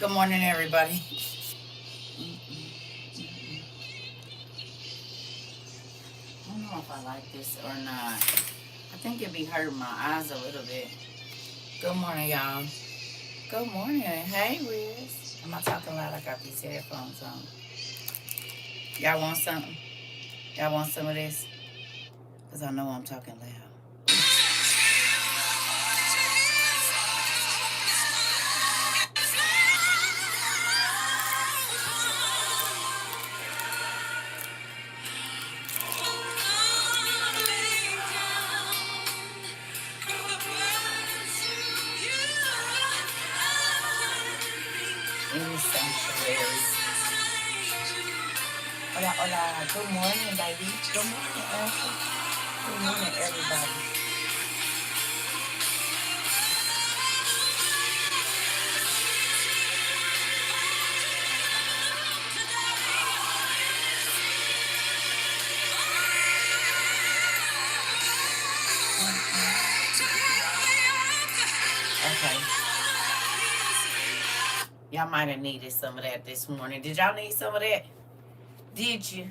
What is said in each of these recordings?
Good morning, everybody. I don't know if I like this or not. I think it'd be hurting my eyes a little bit. Good morning, y'all. Good morning. Hey, Riz. Am I talking loud? I got these headphones on. Y'all want something? Y'all want some of this? Because I know I'm talking loud. In the sanctuary. Hola, hola. Good morning, baby. Good morning, Ashley. Good morning, everybody. Okay. Y'all might have needed some of that this morning. Did y'all need some of that? Did you?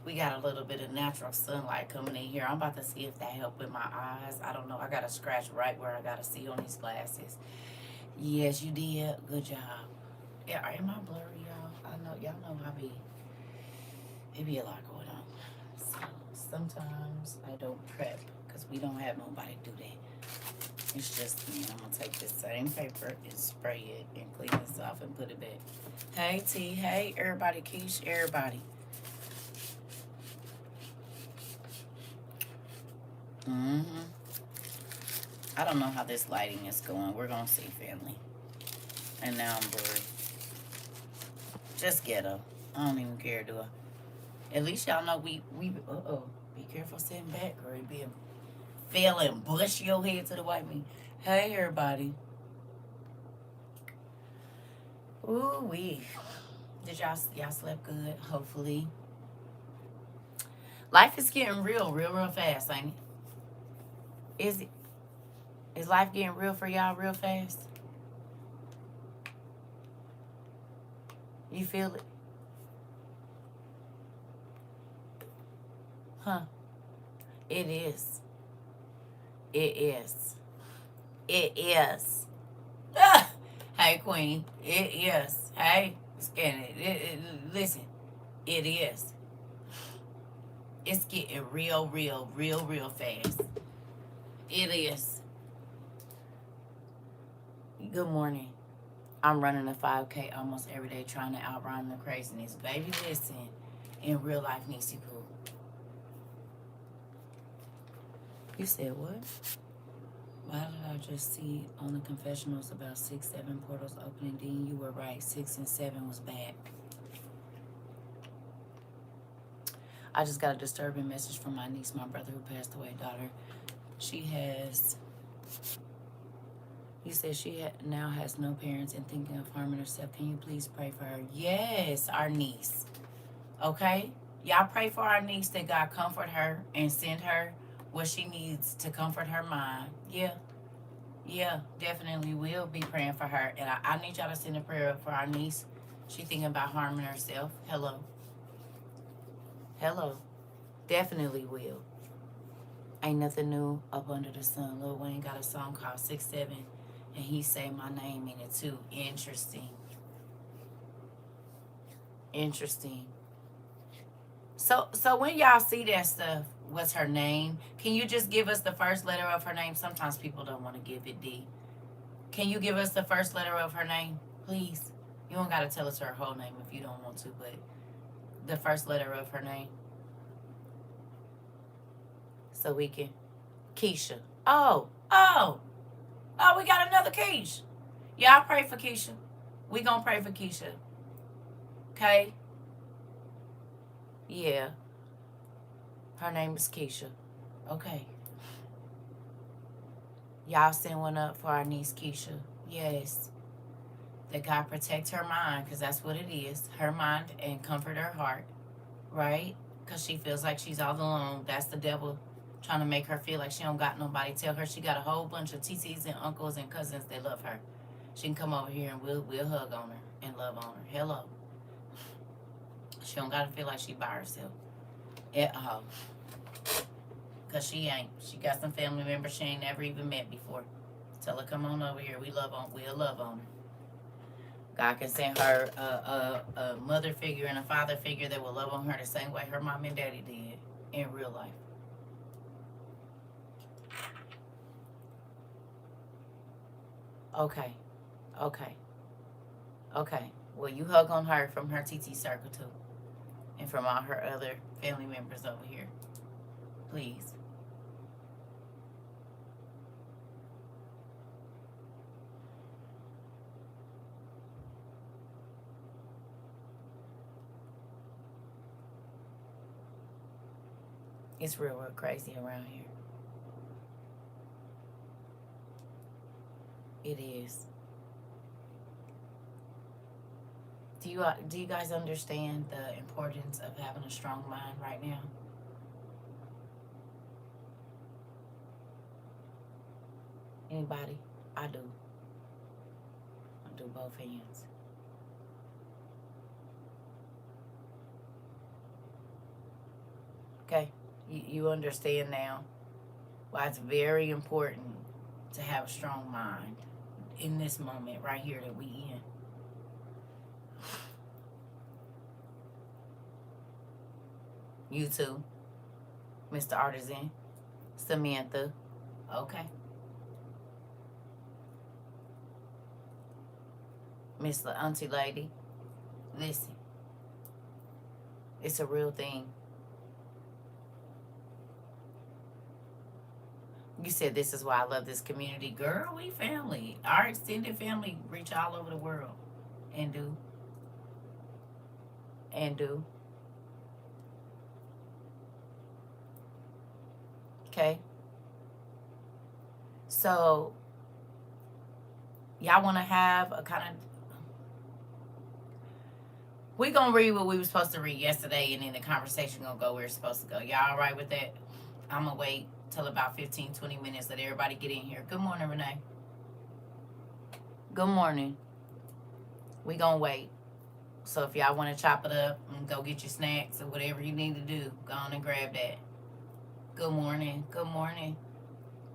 We got a little bit of natural sunlight coming in here. I'm about to see if that helped with my eyes. I don't know. I got a scratch right where I got to see on these glasses. Yes, you did. Good job. Yeah, am I blurry, y'all? I know y'all know it be a lot going on. So sometimes I don't prep because we don't have nobody do that. It's just me. I'm gonna take this same paper and spray it and clean this off and put it back. Hey T, hey everybody, Keish, everybody. Mm-hmm. I don't know how this lighting is going. We're gonna see, family. And now I'm blurry. Just ghetto. I don't even care, do I? At least y'all know we be careful sitting back or it be fail and bush your head to the white meat. Hey everybody. Ooh wee. Did y'all slept good? Hopefully. Life is getting real fast, ain't it? Is life getting real for y'all real fast? You feel it? Huh? It is. It is. It is. Ah! Hey, Queen. It is. Hey, scan it. Listen, it is. It's getting real fast. It is. Good morning. I'm running a 5K almost every day trying to outrun the craziness. Baby, listen. In real life, Niecy Pooh. You said what? Why did I just see on the confessionals about 6, 7 portals opening? Then you were right. 6 and 7 was bad. I just got a disturbing message from my niece, my brother who passed away, daughter. She has, you said she now has no parents and thinking of harming herself. Can you please pray for her? Yes, our niece. Okay? Y'all pray for our niece that God comfort her and send her what she needs to comfort her mind. Yeah, definitely will be praying for her. And I need y'all to send a prayer up for our niece. She thinking about harming herself. Hello. Definitely will. Ain't nothing new up under the sun. Lil Wayne got a song called 6'7", and he say my name in it too. Interesting. So when y'all see that stuff, what's her name? Can you just give us the first letter of her name? Sometimes people don't want to give it, D. Can you give us the first letter of her name, please? You don't got to tell us her whole name if you don't want to, but the first letter of her name. So we can. Keisha. Oh, we got another Keisha. Y'all pray for Keisha. We gonna pray for Keisha. Okay? Yeah. Her name is Keisha. Okay. Y'all send one up for our niece Keisha. Yes. That God protect her mind, because that's what it is. Her mind and comfort her heart. Right? Because she feels like she's all alone. That's the devil trying to make her feel like she don't got nobody. Tell her she got a whole bunch of TTs and uncles and cousins that love her. she can come over here and we'll hug on her and love on her. Hello. She don't gotta feel like she by herself at all. Cause she ain't. She got some family members she ain't never even met before. Tell her come on over here. We'll love on her. God can send her a mother figure and a father figure that will love on her the same way her mom and daddy did in real life. Okay. Well, you hug on her from her TT circle too. And from all her other family members over here. Please. It's real crazy around here. It is. Do you guys understand the importance of having a strong mind right now? Anybody? I do. I do both hands. Okay? You understand now why it's very important to have a strong mind in this moment right here that we in. You too, Mr. Artisan, Samantha. Okay. Miss Auntie Lady, listen. It's a real thing. You said this is why I love this community. Girl, we family. Our extended family reach all over the world. And do. Okay? So, y'all want to have a kind of... We're going to read what we were supposed to read yesterday, and then the conversation going to go where it's supposed to go. Y'all all right with that? I'm going to wait till about 15, 20 minutes. Let everybody get in here. Good morning, Renee. Good morning. We going to wait. So if y'all want to chop it up and go get your snacks or whatever you need to do, go on and grab that. Good morning. Good morning.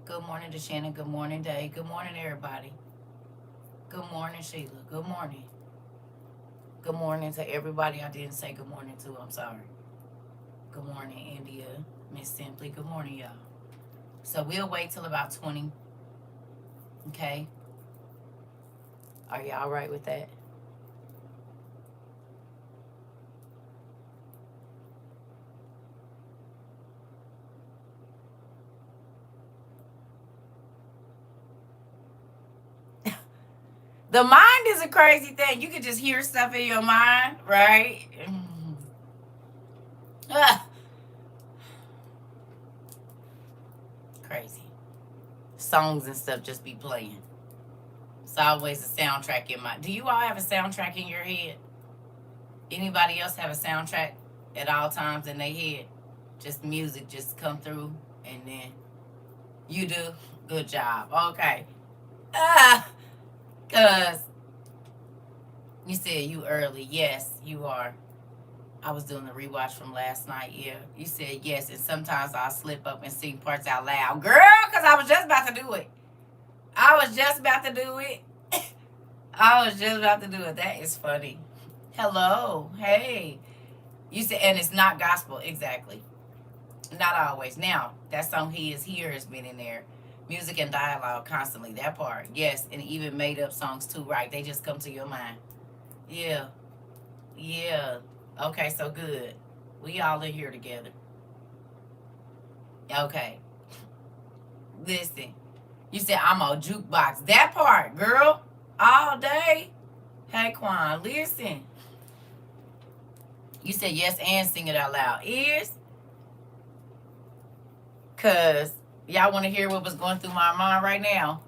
Good morning to Shannon. Good morning, Dave. Good morning, everybody. Good morning, Sheila. Good morning. Good morning to everybody I didn't say good morning to. I'm sorry. Good morning, India. Miss Simply. Good morning, y'all. So we'll wait till about 20. Okay? Are y'all all right with that? The mind is a crazy thing. You can just hear stuff in your mind, right? Crazy. Songs and stuff just be playing. It's always a soundtrack in my... Do you all have a soundtrack in your head? Anybody else have a soundtrack at all times in their head? Just music just come through and then... You do? Good job. Okay. Because you said you early. Yes, you are. I was doing the rewatch from last night. Yeah. You said yes, and sometimes I'll slip up and sing parts out loud. Girl, because I was just about to do it. I was just about to do it. That is funny. Hello. Hey. You said, and it's not gospel. Exactly. Not always. Now, that song He Is Here has been in there. Music and dialogue constantly. That part. Yes. And even made up songs too, right? They just come to your mind. Yeah. Okay, so good. We all in here together. Okay. Listen. You said I'm a jukebox. That part, girl. All day. Hey, Quan, listen. You said yes and sing it out loud. Ears? Because y'all want to hear what was going through my mind right now.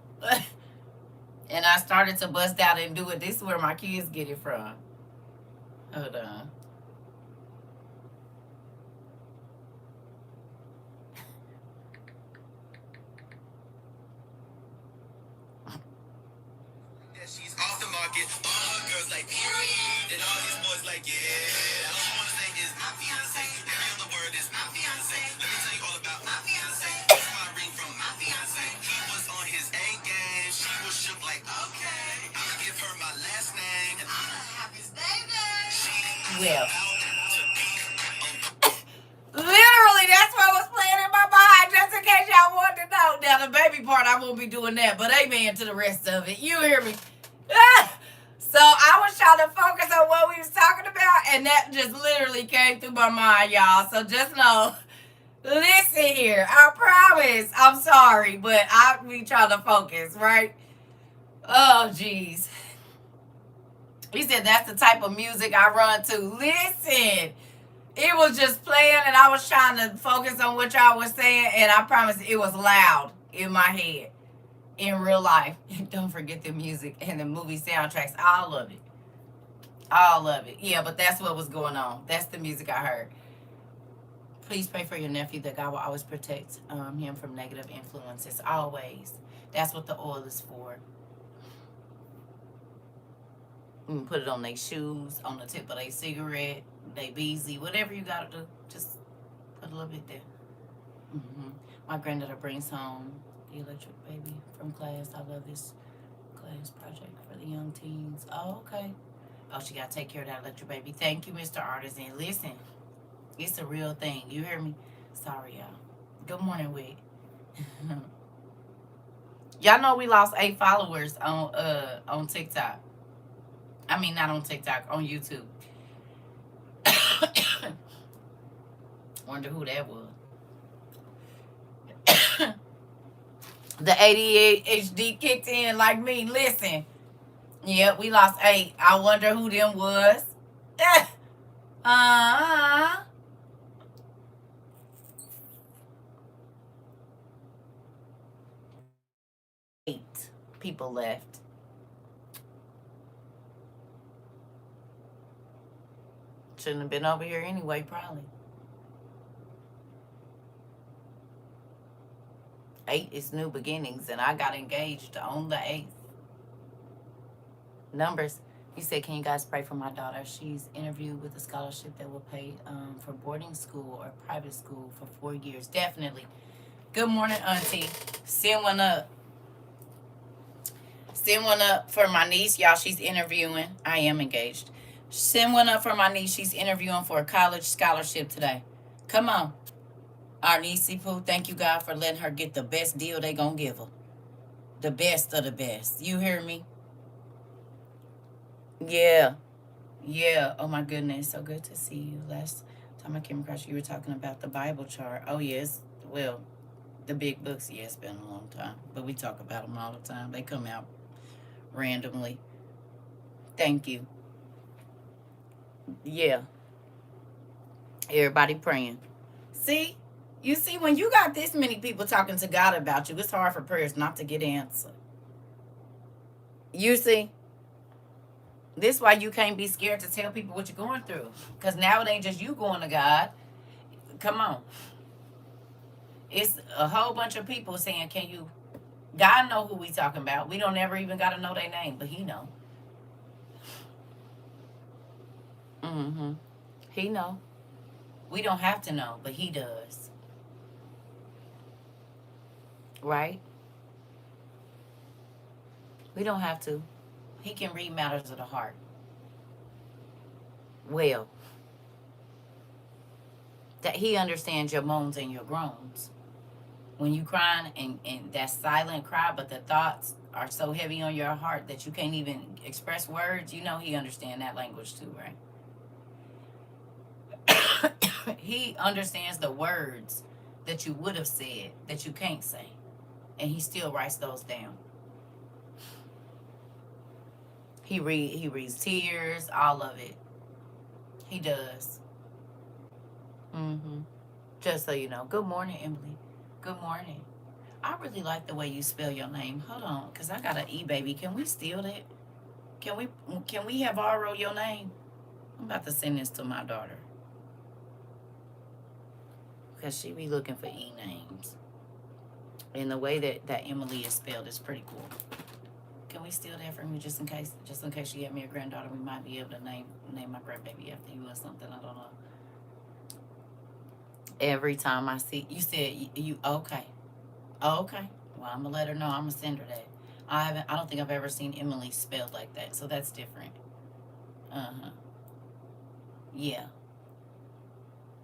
And I started to bust out and do it. This is where my kids get it from. Hold on. She's like, yeah. All she wanna say is my fiance. Every other word is my fiance. Let me tell you all about my fiance. This is my ring from my fiance. He was on his A game. She was shook like, okay. I'ma give her my last name. And I'm gonna have his baby. Well. Literally, that's what was playing in my mind, just in case y'all wanted to know. Now, the baby part, I won't be doing that, but amen to the rest of it. You hear me? So, I was trying to focus on what we was talking about, and that just literally came through my mind, y'all. So, just know, listen here. I promise, I'm sorry, but I be trying to focus, right? Oh, jeez. He said that's the type of music I run to. Listen. It was just playing, and I was trying to focus on what y'all was saying, and I promise it was loud in my head in real life. Don't forget the music and the movie soundtracks. All of it. All of it. Yeah, but that's what was going on. That's the music I heard. Please pray for your nephew that God will always protect him from negative influences. Always. That's what the oil is for. You can put it on their shoes, on the tip of their cigarette, they beezy, whatever you gotta do. Just put a little bit there. My granddaughter brings home the electric baby from class. I love this class project for the young teens. Oh, okay. Oh, she gotta take care of that electric baby. Thank you, Mr. Artisan. Listen, it's a real thing. You hear me? Sorry, y'all. Good morning, Wick. Y'all know we lost 8 followers on TikTok. I mean, not on TikTok, on YouTube. Wonder who that was. The ADHD kicked in like me. Listen. Yeah, we lost 8. I wonder who them was. 8 people left. Shouldn't have been over here anyway, probably. 8 is new beginnings, and I got engaged on the 8th. Numbers. He said, can you guys pray for my daughter? She's interviewed with a scholarship that will pay for boarding school or private school for 4 years. Definitely. Good morning, Auntie. Send one up. Send one up for my niece. Y'all, she's interviewing. I am engaged. Send one up for my niece. She's interviewing for a college scholarship today. Come on. Our niece, Pooh, thank you, God, for letting her get the best deal they gonna give her. The best of the best. You hear me? Yeah. Yeah. Oh, my goodness. So good to see you. Last time I came across you were talking about the Bible chart. Oh, yes. Well, the big books, yeah, it's been a long time. But we talk about them all the time. They come out randomly. Thank you. Yeah. Everybody praying. See? You see, when you got this many people talking to God about you, it's hard for prayers not to get answered. You see? This is why you can't be scared to tell people what you're going through. Because now it ain't just you going to God. Come on. It's a whole bunch of people saying, can you... God know who we talking about. We don't ever even got to know their name, but he know. He know. We don't have to know, but he does. Right? We don't have to. He can read matters of the heart. Well, that he understands your moans and your groans. When you crying and that silent cry, but the thoughts are so heavy on your heart that you can't even express words, you know he understands that language too, right? He understands the words that you would have said that you can't say. And he still writes those down. He reads tears, all of it. He does. Just so you know. Good morning, Emily. Good morning. I really like the way you spell your name. Hold on, because I got an E-baby. Can we steal that? Can we have R-O your name? I'm about to send this to my daughter. Because she be looking for E names. And the way that Emily is spelled is pretty cool. can we steal that from you just in case? Just in case you have me a granddaughter, we might be able to name my grandbaby after you or something. I don't know. Every time I see you said you okay. Okay. Well, I'm gonna let her know. I'm gonna send her that. I don't think I've ever seen Emily spelled like that, so that's different. Uh-huh. Yeah.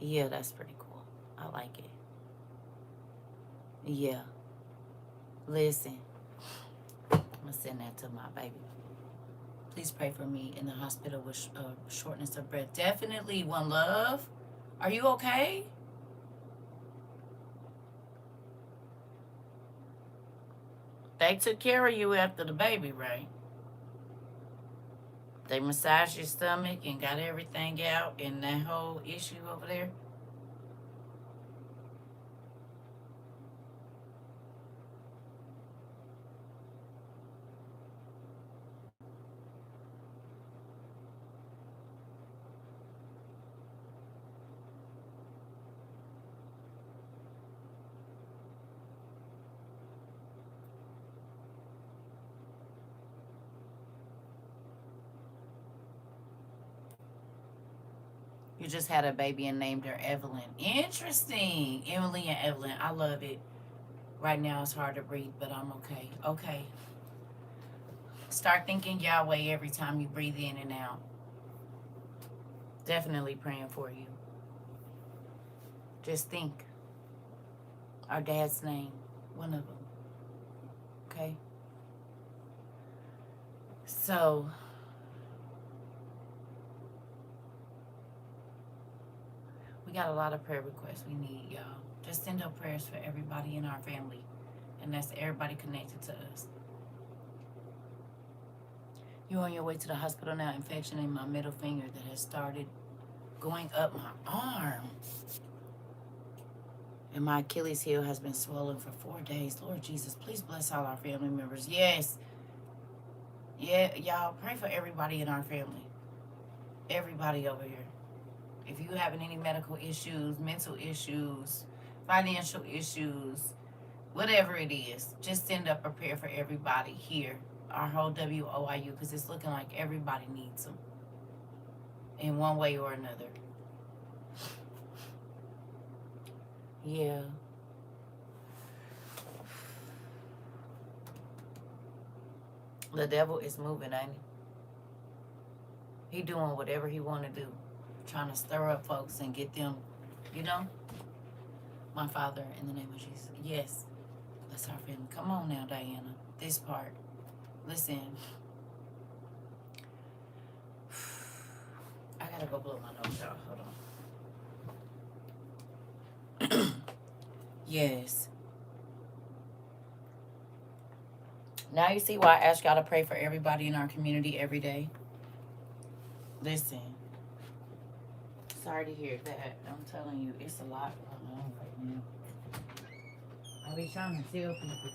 Yeah, that's pretty cool. I like it. Yeah. Listen, I'm gonna send that to my baby. Please pray for me in the hospital with shortness of breath. Definitely, one love. Are you okay? They took care of you after the baby, right? They massaged your stomach and got everything out and that whole issue over there. You just had a baby and named her Evelyn. Interesting. Emily and Evelyn. I love it. Right now it's hard to breathe, but I'm okay. Okay. Start thinking Yahweh every time you breathe in and out. Definitely praying for you. Just think. Our dad's name. One of them. Okay? So, we got a lot of prayer requests we need, y'all. Just send up prayers for everybody in our family. And that's everybody connected to us. You're on your way to the hospital now. Infection in my middle finger that has started going up my arm. And my Achilles heel has been swollen for 4 days. Lord Jesus, please bless all our family members. Yes. Yeah, y'all pray for everybody in our family. Everybody over here. If you having any medical issues, mental issues, financial issues, whatever it is, just send up a prayer for everybody here. Our whole WOIU, because it's looking like everybody needs them in one way or another. Yeah. The devil is moving, ain't he? He doing whatever he want to do. Trying to stir up folks and get them, you know? My Father, in the name of Jesus. Yes. Bless our family. Come on now, Diana. This part. Listen. I gotta go blow my nose out. Hold on. Yes. Now you see why I ask y'all to pray for everybody in our community every day. Listen. Sorry to hear that. I'm telling you, it's a lot going on right now. I be trying to tell people.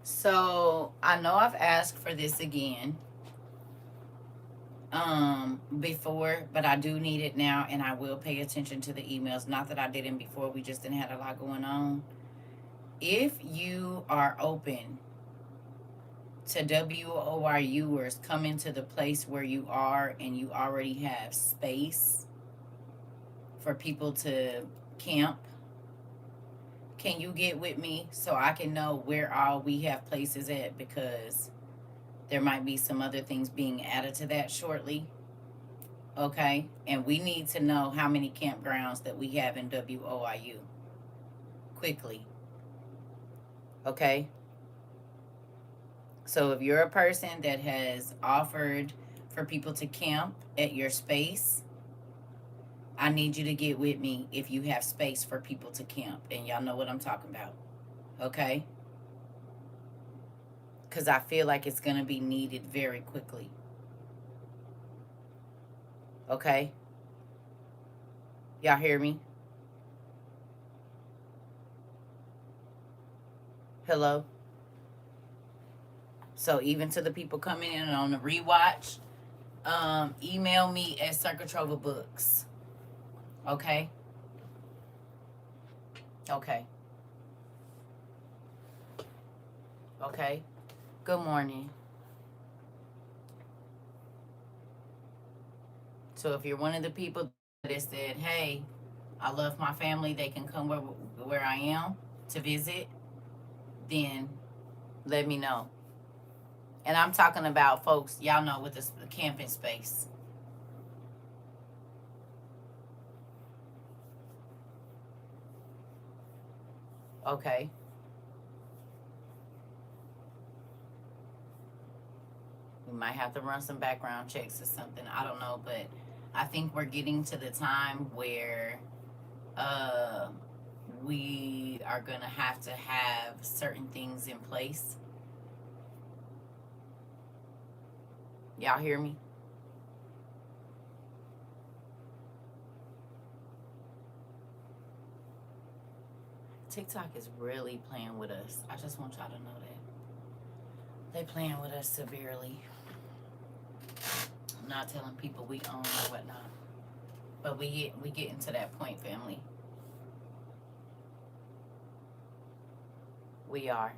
So I know I've asked for this again before, but I do need it now, and I will pay attention to the emails. Not that I didn't before, we just didn't have a lot going on. If you are open to WORUers coming to the place where you are and you already have space for people to camp, can you get with me so I can know where all we have places at? Because there might be some other things being added to that shortly. Okay? And we need to know how many campgrounds that we have in WOIU quickly. Okay? So if you're a person that has offered for people to camp at your space, I need you to get with me if you have space for people to camp. And y'all know what I'm talking about. Okay? Because I feel like it's going to be needed very quickly. Okay? Y'all hear me? Hello? So even to the people coming in on the rewatch, email me at CERCA TROVA Books. Okay? Okay. Okay. Good morning. So if you're one of the people that said, hey, I love my family, they can come where I am to visit, then let me know. And I'm talking about folks, y'all know, with the camping space. Okay. We might have to run some background checks or something. I don't know, but I think we're getting to the time where uh, we are going to have certain things in place. Y'all hear me? TikTok is really playing with us. I just want y'all to know that. They playing with us severely. I'm not telling people we own or whatnot. But we getting to that point, family. We are.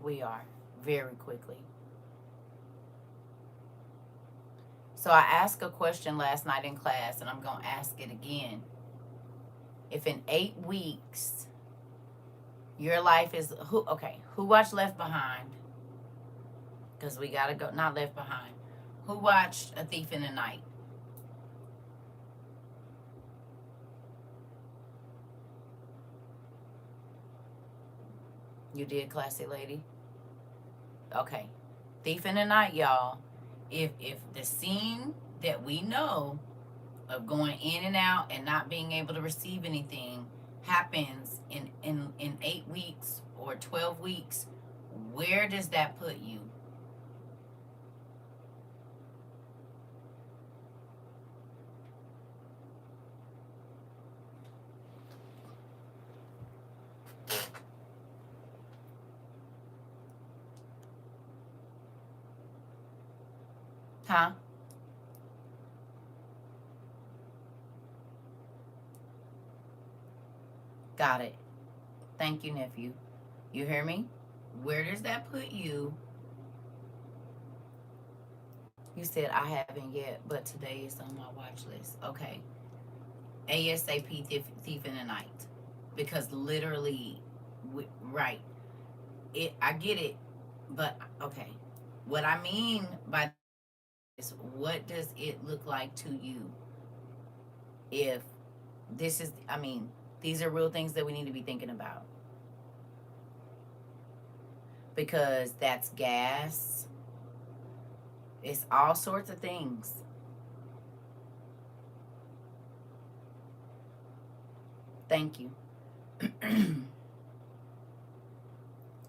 We are. Very quickly. So I asked a question last night in class, and I'm going to ask it again. If in 8 weeks your life is who watched Left Behind? Because we got to go, not Left Behind. Who watched A Thief in the Night? You did, classy lady? Okay. Thief in the Night, y'all. If the scene that we know of going in and out and not being able to receive anything happens in 8 weeks or 12 weeks, where does that put you? Huh? Got it. Thank you, nephew. You hear me? Where does that put you? You said I haven't yet, but today is on my watch list. Okay. ASAP Thief in the Night. Because literally, right. I get it, but okay. What I mean by this, what does it look like to you if this is, I mean, these are real things that we need to be thinking about. Because that's gas, it's all sorts of things. Thank you.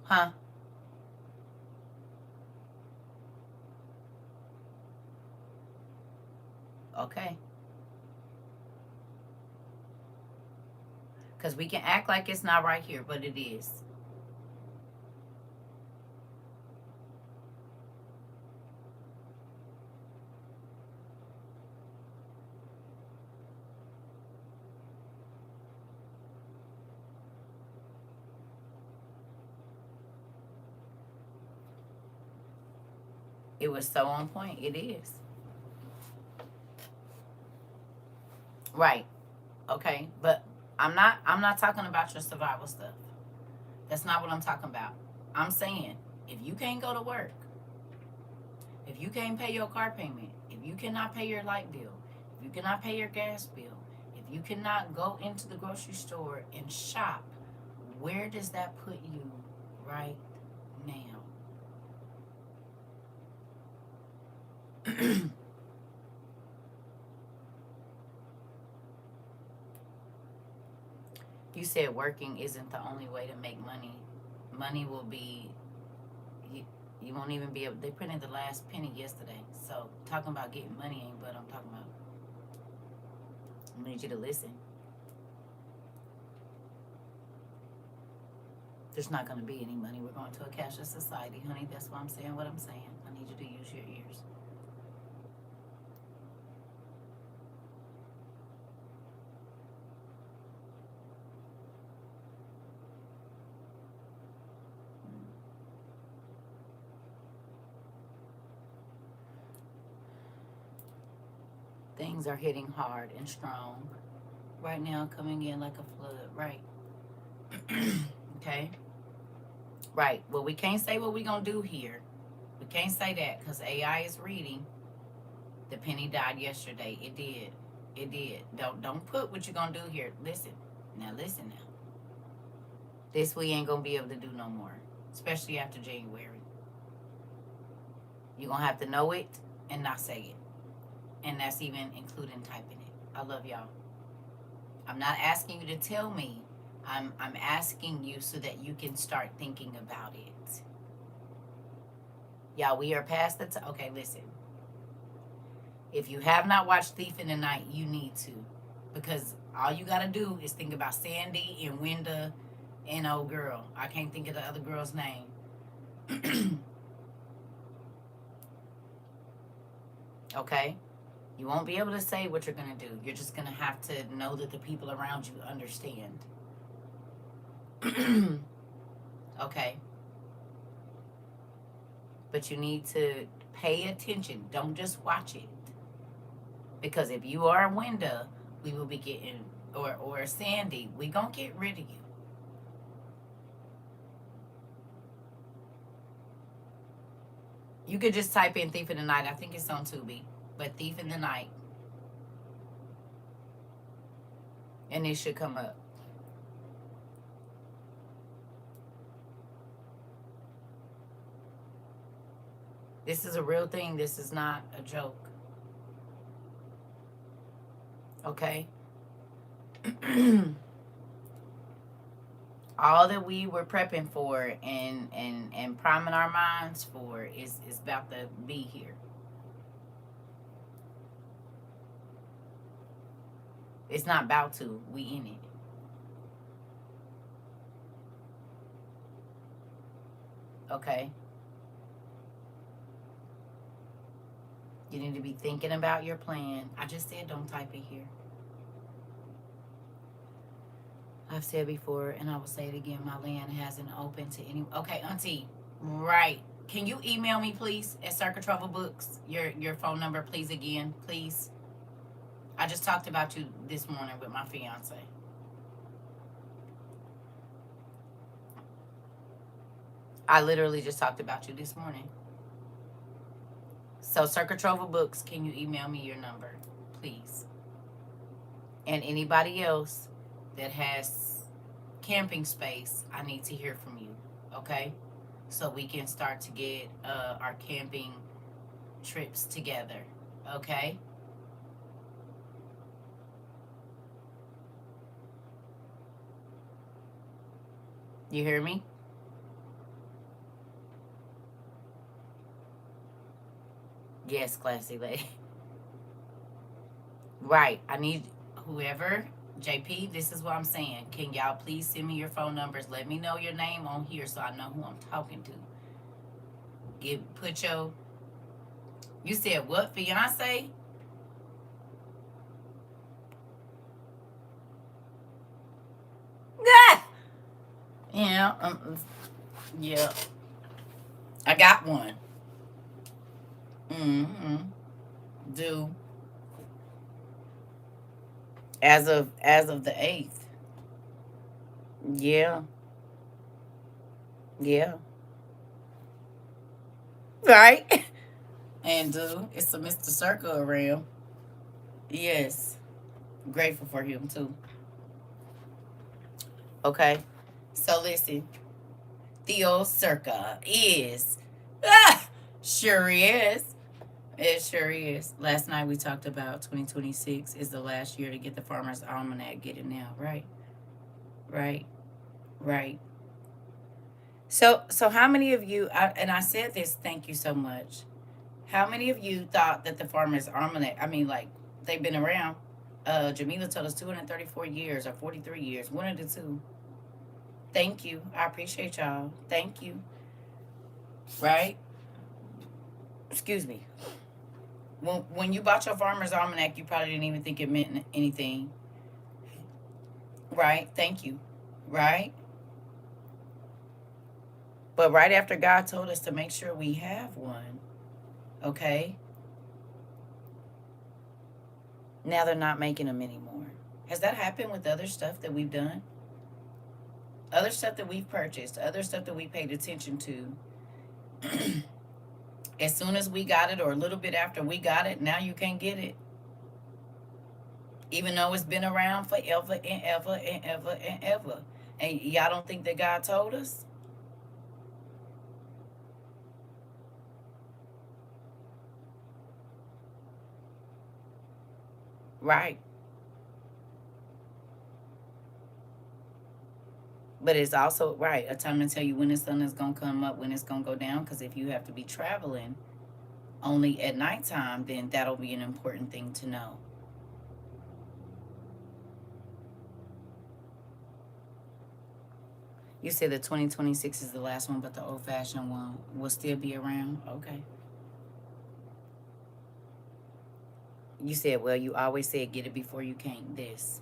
Huh? Okay. Because we can act like it's not right here, but it is. It was so on point. It is. Right. Okay. But I'm not talking about your survival stuff. That's not what I'm talking about. I'm saying if you can't go to work, if you can't pay your car payment, if you cannot pay your light bill, if you cannot pay your gas bill, if you cannot go into the grocery store and shop, where does that put you right now? You said working isn't the only way to make money. Money will be, you won't even be able, they printed the last penny yesterday. So talking about getting money ain't what I'm talking about. I need you to listen. There's not going to be any money. We're going to a cashless society, honey. That's why I'm saying what I'm saying. I need you to use your ears. Things are hitting hard and strong right now, coming in like a flood, right? Okay? Right. Well, we can't say what we're going to do here. We can't say that because AI is reading. The penny died yesterday. It did. It did. Don't put what you're going to do here. Listen. Now, listen now. This we ain't going to be able to do no more, especially after January. You're going to have to know it and not say it. And that's even including typing it. I love y'all. I'm not asking you to tell me. I'm asking you so that you can start thinking about it. Y'all, we are past the time. Okay, listen. If you have not watched Thief in the Night, you need to. Because all you got to do is think about Sandy and Wenda and old girl. I can't think of the other girl's name. Okay? You won't be able to say what you're going to do. You're just going to have to know that the people around you understand. Okay? But you need to pay attention. Don't just watch it. Because if you are Wenda, we will be getting, or Sandy, we going to get rid of you. You could just type in Thief in the Night. I think it's on Tubi. But Thief in the Night. And it should come up. This is a real thing. This is not a joke. Okay? All that we were prepping for and priming our minds for is about to be here. It's not about to. We in it. Okay? You need to be thinking about your plan. I just said don't type it here. I've said before, and I will say it again, my land hasn't opened to any. Okay, Auntie, right. Can you email me, please, at CERCA TROVA Books? Your phone number, please, again, please. I just talked about you this morning with my fiance. I literally just talked about you this morning. So, CERCA TROVA Books, can you email me your number, please? And anybody else that has camping space, I need to hear from you, okay? So we can start to get our camping trips together, okay? You hear me? Yes, classy lady. Right. I need whoever, JP, this is what I'm saying. Can y'all please send me your phone numbers? Let me know your name on here so I know who I'm talking to. Put your, you said what, fiance? Ah! Yeah. Yeah. I got one. Mm-hmm. Do as of the 8th. Yeah. Yeah. Right. And do it's a Mr. Circle around. Yes. Grateful for him too. Okay. So listen, Theo Circa is sure is. It sure is. Last night we talked about 2026 is the last year to get the Farmer's Almanac. Get it now, right? Right. Right. So how many of you? And I said this. Thank you so much. How many of you thought that the Farmer's Almanac? I mean, like they've been around. Jamila told us 234 years or 43 years. One of the two. Thank you. I appreciate y'all. Thank you. Right? Excuse me. When you bought your Farmer's Almanac, you probably didn't even think it meant anything. Right? Thank you. Right? But right after God told us to make sure we have one, okay? Now they're not making them anymore. Has that happened with other stuff that we've done? Other stuff that we've purchased, other stuff that we paid attention to. As soon as we got it, or a little bit after we got it, now you can't get it. Even though it's been around forever and ever and ever and ever. And y'all don't think that God told us? Right. But it's also, right, a time to tell you when the sun is going to come up, when it's going to go down. Because if you have to be traveling only at nighttime, then that'll be an important thing to know. You said that 2026 is the last one, but the old-fashioned one will still be around? Okay. You said, well, you always said get it before you can't this.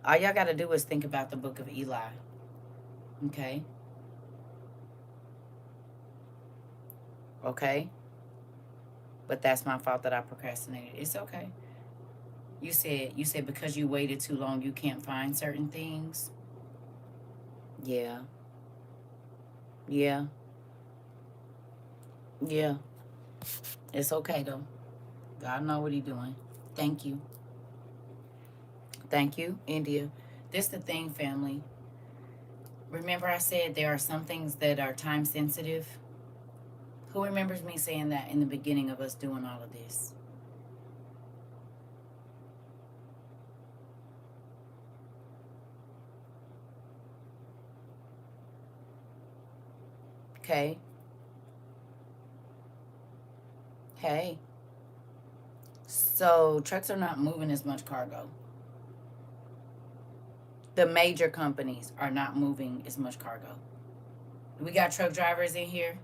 All y'all got to do is think about the book of Eli. Okay? Okay? But that's my fault that I procrastinated. It's okay. You said because you waited too long you can't find certain things. Yeah. Yeah. Yeah. It's okay though. God know what he doing. Thank you. Thank you, India. This the thing, family. Remember I said there are some things that are time sensitive? Who remembers me saying that in the beginning of us doing all of this? Okay. Hey. So trucks are not moving as much cargo. The major companies are not moving as much cargo. We got truck drivers in here.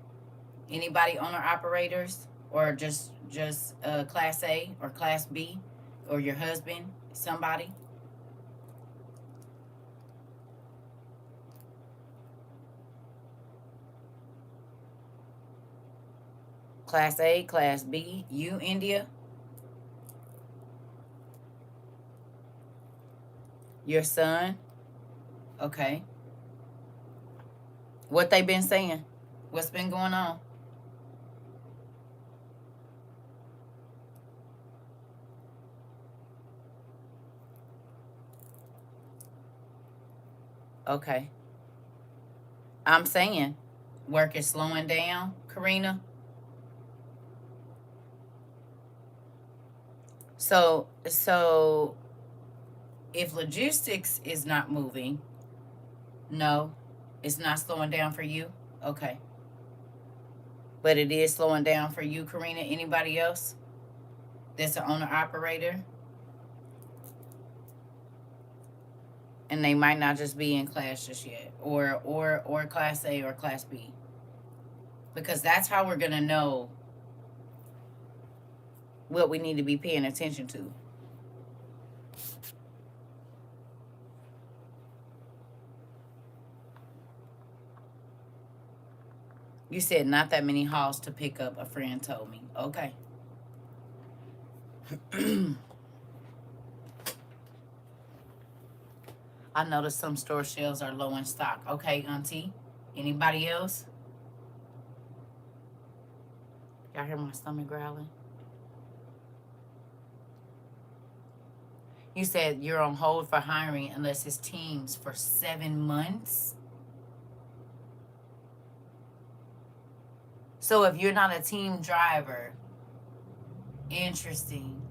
Anybody owner operators, or just class A or class B, or your husband, somebody. Class A, class B. You, India. Your son. Okay. What they been saying? What's been going on? Okay. I'm saying work is slowing down, Karina. So if logistics is not moving, no, it's not slowing down for you. Okay. But it is slowing down for you, Karina. Anybody else that's an owner operator? And they might not just be in class just yet, or class A or class B, because that's how we're gonna know what we need to be paying attention to. You said not that many hauls to pick up, a friend told me. Okay. I noticed some store shelves are low in stock. Okay, Auntie. Anybody else? Y'all hear my stomach growling? You said you're on hold for hiring unless it's teams for 7 months. So if you're not a team driver, interesting.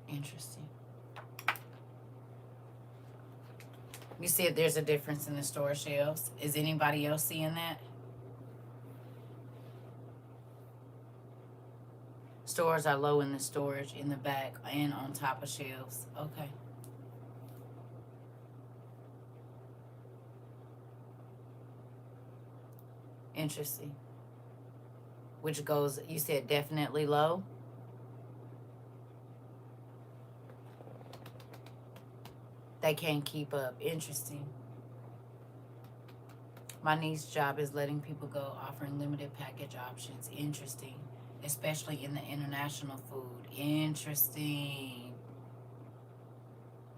Interesting. You said there's a difference in the store shelves. Is anybody else seeing that? Stores are low in the storage in the back and on top of shelves. Okay. Interesting. Which goes, you said definitely low? They can't keep up. Interesting. My niece's job is letting people go, offering limited package options. Interesting. Especially in the international food. Interesting.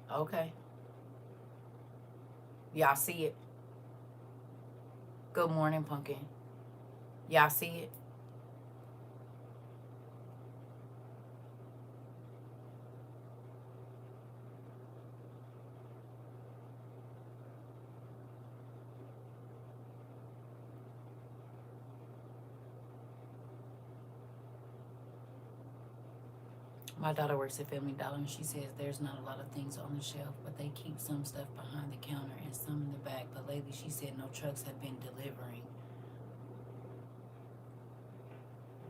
Okay. Y'all see it? Good morning, Pumpkin. Y'all see it? My daughter works at Family Dollar and she says there's not a lot of things on the shelf, but they keep some stuff behind the counter and some in the back. But lately she said no trucks have been delivering.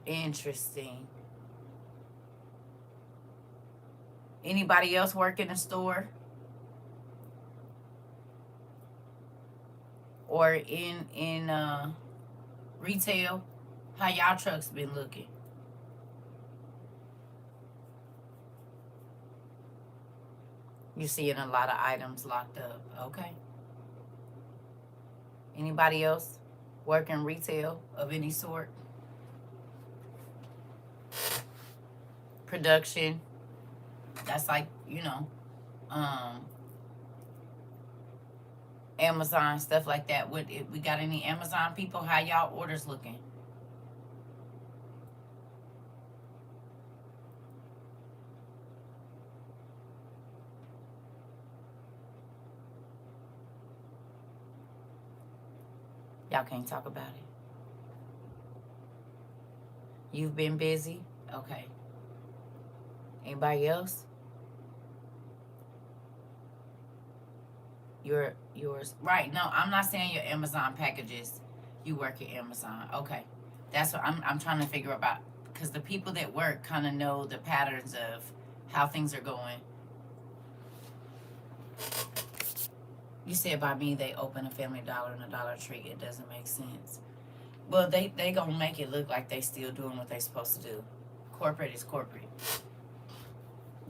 Interesting. Anybody else work in a store? Or in retail? How y'all trucks been looking? You seeing a lot of items locked up. Okay. Anybody else work in retail of any sort? Production. That's like, Amazon, stuff like that. We got any Amazon people? How y'all orders looking? Y'all can't talk about it. You've been busy? Okay. Anybody else? Yours. Right. No, I'm not saying your Amazon packages. You work at Amazon. Okay. That's what I'm trying to figure about. Because the people that work kind of know the patterns of how things are going. You said by me they open a Family Dollar and a Dollar Tree. It doesn't make sense. Well, they gonna make it look like they still doing what they supposed to do. Corporate is corporate.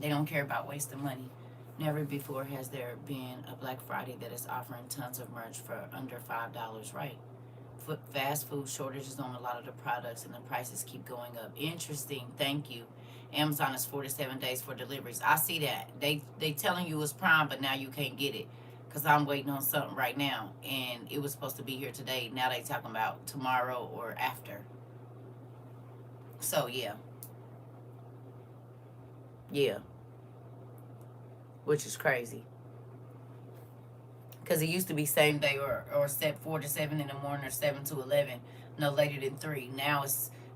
They don't care about wasting money. Never before has there been a Black Friday that is offering tons of merch for under $5, right? Fast food shortages on a lot of the products and the prices keep going up. Interesting. Thank you. Amazon is 4 to 7 days for deliveries. I see that. They telling you it's Prime, but now you can't get it. Because I'm waiting on something right now. And it was supposed to be here today. Now they talking about tomorrow or after. So, yeah. Yeah. Which is crazy. Because it used to be same day or set 4 to 7 in the morning or 7 to 11. No later than 3. Now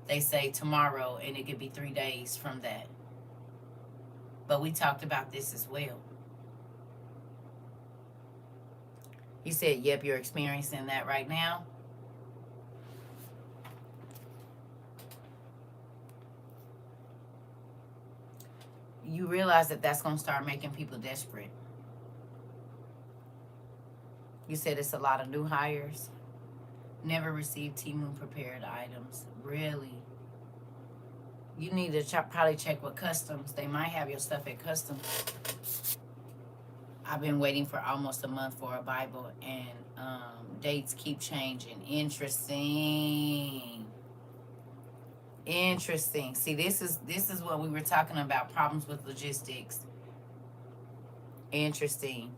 they say tomorrow and it could be 3 days from that. But we talked about this as well. You said, yep, you're experiencing that right now. You realize that that's going to start making people desperate. You said it's a lot of new hires. Never received Temu prepared items. Really? You need to probably check with customs. They might have your stuff at customs. I've been waiting for almost a month for a Bible, and dates keep changing. Interesting. Interesting. See, this is what we were talking about, problems with logistics. Interesting.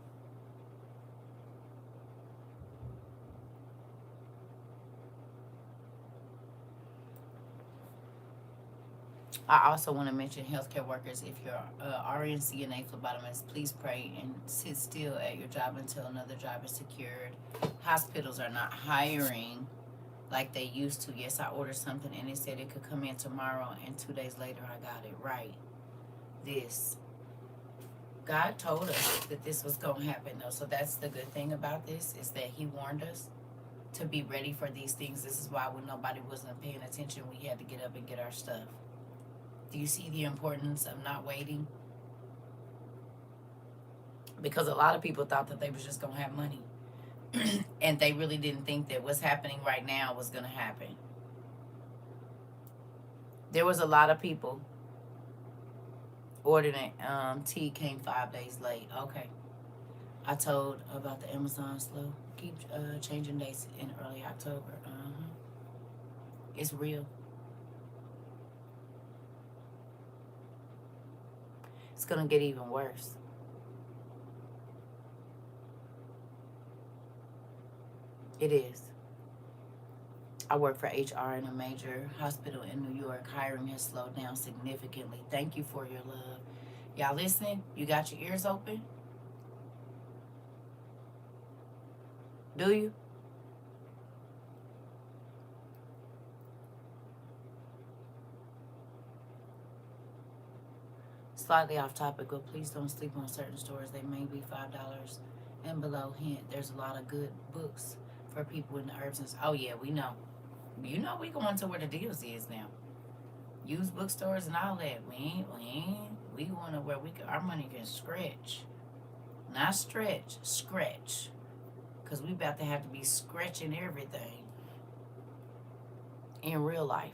I also want to mention healthcare workers. If you're RN, CNA, phlebotomist, please pray and sit still at your job until another job is secured. Hospitals are not hiring like they used to. Yes, I ordered something and it said it could come in tomorrow, and 2 days later I got it. Right. This. God told us that this was going to happen, though. So that's the good thing about this, is that he warned us to be ready for these things. This is why when nobody wasn't paying attention, we had to get up and get our stuff. Do you see the importance of not waiting? Because a lot of people thought that they was just going to have money. And they really didn't think that what's happening right now was going to happen. There was a lot of people ordered it. Tea came 5 days late. Okay. I told about the Amazon slow. Keep changing dates in early October. It's real. It's going to get even worse. It is. I work for HR in a major hospital in New York. Hiring has slowed down significantly. Thank you for your love. Y'all listening? You got your ears open? Do you? Slightly off topic, but please don't sleep on certain stores. They may be $5 and below. Hint, there's a lot of good books for people in the herbs and... Oh, yeah, we know. You know we going to where the deals is now. Used bookstores and all that. We going to where our money can stretch. Not stretch, scratch. Because we about to have to be scratching everything in real life.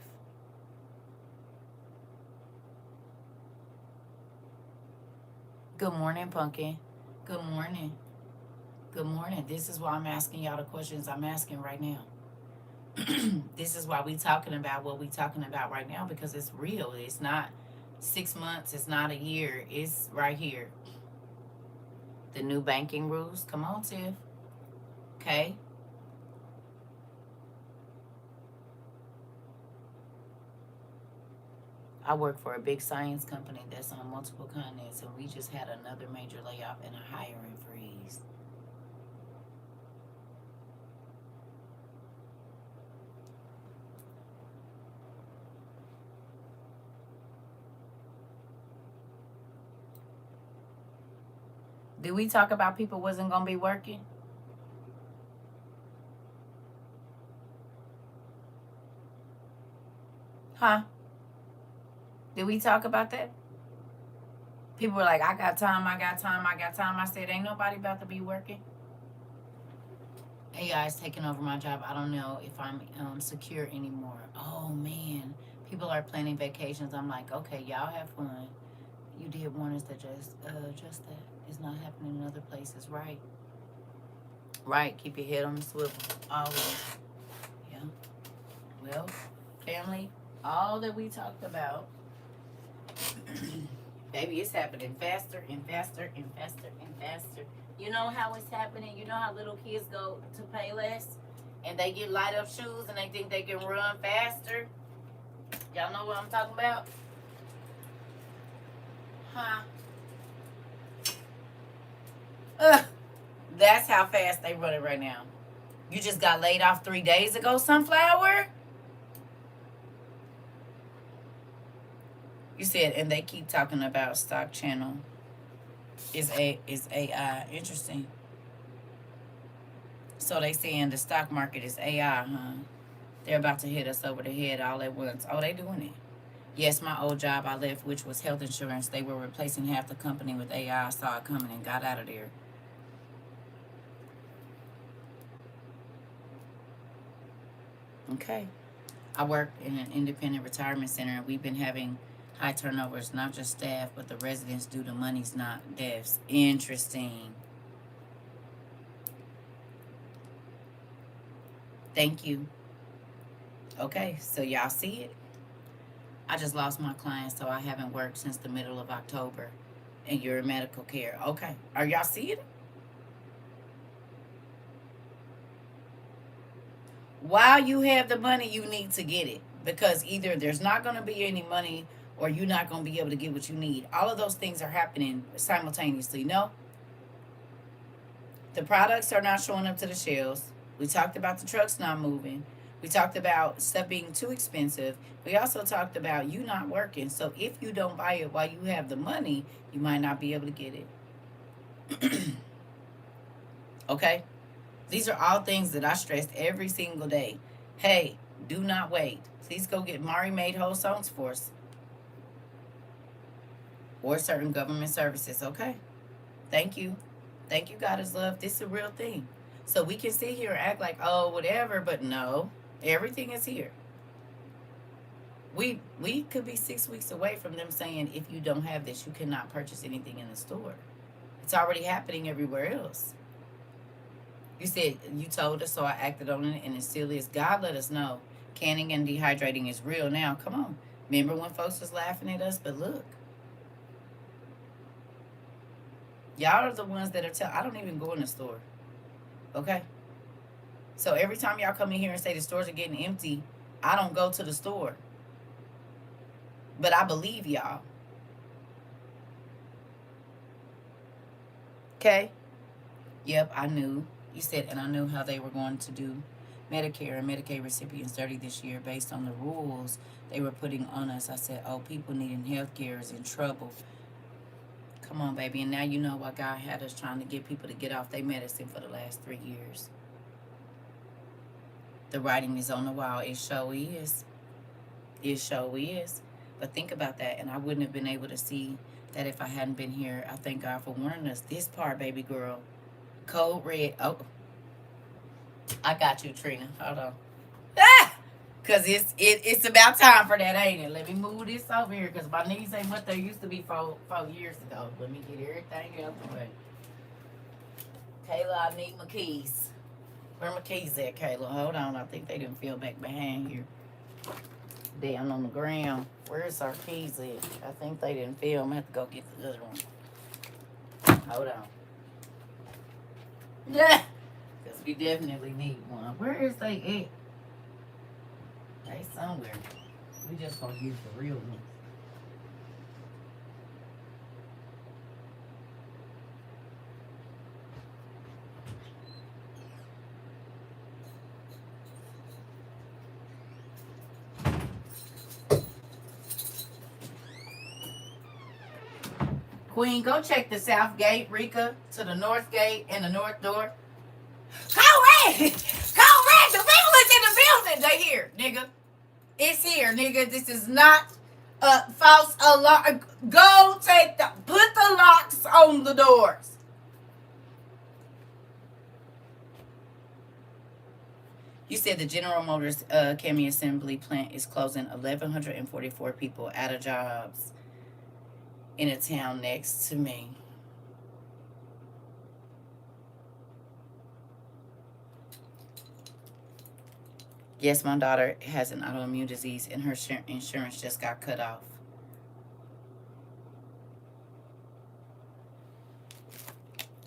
Good morning, Pumpkin. Good morning. Good morning. This is why I'm asking y'all the questions I'm asking right now. This is why we talking about what we talking about right now, because it's real. It's not 6 months. It's not a year. It's right here. The new banking rules. Come on, Tiff. Okay. I work for a big science company that's on multiple continents, and we just had another major layoff and a hiring freeze. Did we talk about people wasn't going to be working? Huh? Did we talk about that? People were like, I got time, I got time, I got time. I said, ain't nobody about to be working. AI is taking over my job. I don't know if I'm secure anymore. Oh, man. People are planning vacations. I'm like, okay, y'all have fun. You did warn us that just that. It's not happening in other places, right? Right. Keep your head on the swivel. Always. Yeah. Well, family, all that we talked about, baby, it's happening faster and faster and faster and faster. You know how it's happening? You know how little kids go to Payless and they get light up shoes and they think they can run faster? Y'all know what I'm talking about? Huh? That's how fast they run it right now. You just got laid off 3 days ago, Sunflower? You said, and they keep talking about stock channel is AI. Interesting. So they saying the stock market is AI, huh? They're about to hit us over the head all at once. Oh, they doing it. Yes, my old job I left, which was health insurance, they were replacing half the company with AI. I saw it coming and got out of there. Okay. I work in an independent retirement center, and we've been having high turnovers, not just staff, but the residents due to money's not deaths. Interesting. Thank you. Okay, so y'all see it? I just lost my client, so I haven't worked since the middle of October. And you're in medical care. Okay. Are y'all seeing it? While you have the money, you need to get it. Because either there's not going to be any money or you're not going to be able to get what you need. All of those things are happening simultaneously. No, the products are not showing up to the shelves. We talked about the trucks not moving. We talked about stuff being too expensive. We also talked about you not working. So if you don't buy it while you have the money, you might not be able to get it. Okay? These are all things that I stressed every single day. Hey, do not wait. Please go get Mari Made Whole Songs Force or certain government services. Okay? Thank you. Thank you, God is love. This is a real thing. So we can sit here and act like, oh, whatever, but no, everything is here. We could be 6 weeks away from them saying, if you don't have this, you cannot purchase anything in the store. It's already happening everywhere else. You said you told us, so I acted on it, and it still is. God let us know canning and dehydrating is real now. Come on. Remember when folks was laughing at us? But look. Y'all are the ones that are I don't even go in the store. Okay? So every time y'all come in here and say the stores are getting empty, I don't go to the store. But I believe y'all. Okay? Yep, I knew. You said, and I knew how they were going to do Medicare and Medicaid recipients dirty this year based on the rules they were putting on us. I said, oh, people needing health care is in trouble. Come on, baby. And now you know why God had us trying to get people to get off their medicine for the last 3 years. The writing is on the wall. It sure is. It sure is. But think about that. And I wouldn't have been able to see that if I hadn't been here. I thank God for warning us. This part, baby girl. Code red. Oh. I got you, Trina. Hold on. Ah! Because it's about time for that, ain't it? Let me move this over here because my knees ain't what they used to be 4 years ago. Let me get everything out the way. Kayla, I need my keys. Where my keys at, Kayla? Hold on. I think they didn't feel back behind here. Down on the ground. Where's our keys at? I think they didn't feel. I'm going to have to go get the other one. Hold on. Yeah. Because we definitely need one. Where is they at? They somewhere. We just gonna use the real ones. Queen, go check the south gate, Rika, to the north gate and the north door. Correct! Correct! The people is in the building. They here, nigga. It's here, nigga. This is not a false alarm. Go put the locks on the doors. You said the General Motors Cami Assembly plant is closing 1,144 people out of jobs in a town next to me. Yes, my daughter has an autoimmune disease and her insurance just got cut off.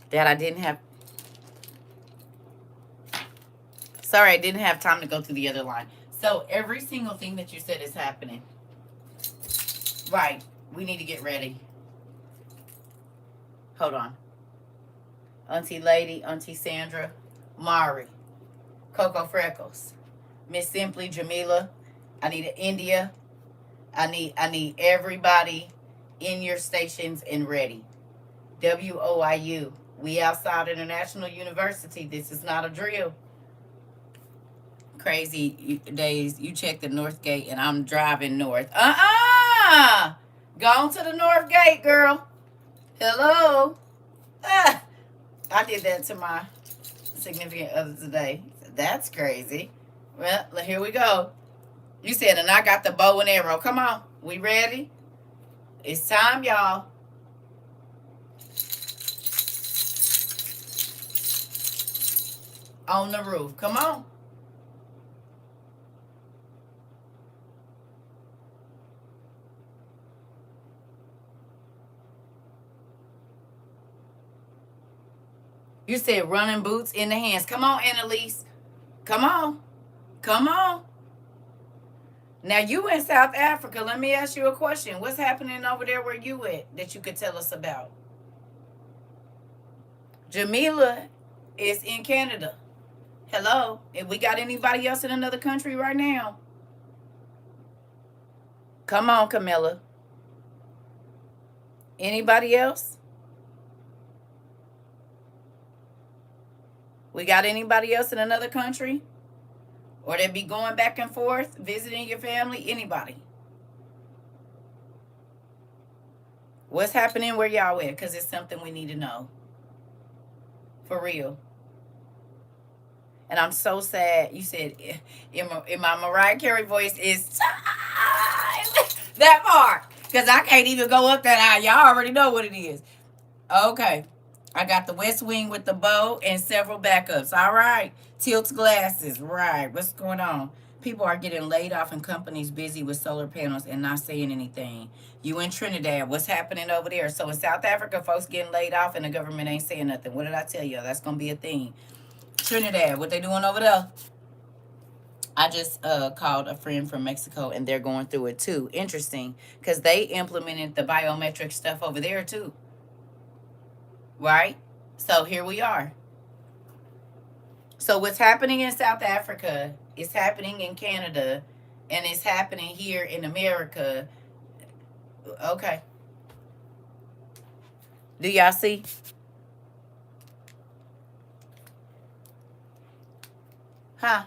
Dad, I didn't have... Sorry, I didn't have time to go through the other line. So every single thing that you said is happening. Right. We need to get ready. Hold on. Auntie Lady, Auntie Sandra, Mari, Coco Freckles, Miss Simply, Jamila. I need an India. I need everybody in your stations and ready. WOIU. We outside International University. This is not a drill. Crazy days. You check the north gate and I'm driving north. Go on to the north gate, girl. Hello. I did that to my significant other today. That's crazy. Well, here we go. You said, and I got the bow and arrow. Come on. We ready? It's time, y'all. On the roof. Come on. You said running boots in the hands. Come on, Annalise. Come on. Come on. Now, you in South Africa. Let me ask you a question. What's happening over there where you at that you could tell us about? Jamila is in Canada. Hello. If we got anybody else in another country right now? Come on, Camilla. Anybody else? We got anybody else in another country? Or they be going back and forth, visiting your family? Anybody? What's happening where y'all at? Because it's something we need to know. For real. And I'm so sad. You said in my Mariah Carey voice is time. That part. Because I can't even go up that high. Y'all already know what it is. Okay. I got the West Wing with the bow and several backups. All right. Tilts glasses. Right. What's going on? People are getting laid off and companies busy with solar panels and not saying anything. You in Trinidad. What's happening over there? So in South Africa, folks getting laid off and the government ain't saying nothing. What did I tell you? That's going to be a thing. Trinidad, what they doing over there? I just called a friend from Mexico and they're going through it too. Interesting. Because they implemented the biometric stuff over there too. Right? So here we are. So what's happening in South Africa is happening in Canada and it's happening here in America. Okay. Do y'all see? Huh?